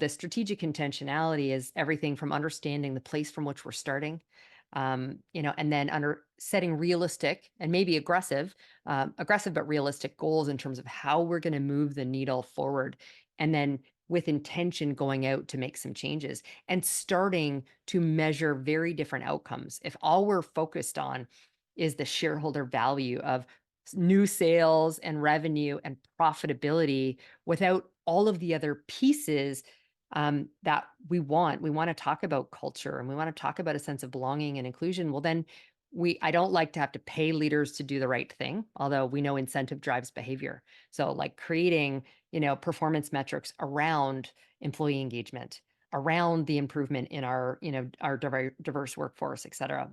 The strategic intentionality is everything from understanding the place from which we're starting, and then under setting realistic and maybe aggressive but realistic goals in terms of how we're going to move the needle forward, and then with intention going out to make some changes and starting to measure very different outcomes. If all we're focused on is the shareholder value of new sales and revenue and profitability without all of the other pieces that we want to talk about culture and we want to talk about a sense of belonging and inclusion. Well, then I don't like to have to pay leaders to do the right thing, although we know incentive drives behavior. So, like creating, performance metrics around employee engagement, around the improvement in our diverse workforce, et cetera.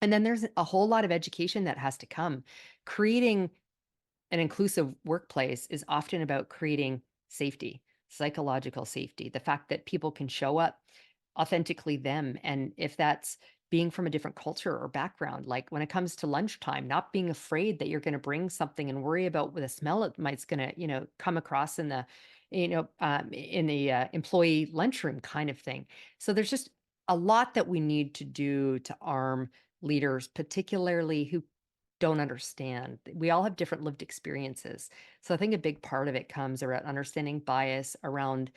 And then there's a whole lot of education that has to come. Creating an inclusive workplace is often about creating safety, psychological safety, the fact that people can show up authentically them. And if that's being from a different culture or background, like when it comes to lunchtime, not being afraid that you're going to bring something and worry about the smell it might's going to, come across in the employee lunchroom kind of thing. So there's just a lot that we need to do to arm leaders, particularly who don't understand. We all have different lived experiences. So I think a big part of it comes around understanding bias, around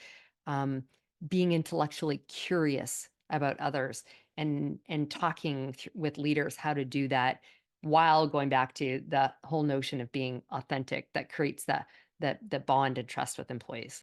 um, being intellectually curious about others, and talking with leaders how to do that while going back to the whole notion of being authentic that creates the bond and trust with employees.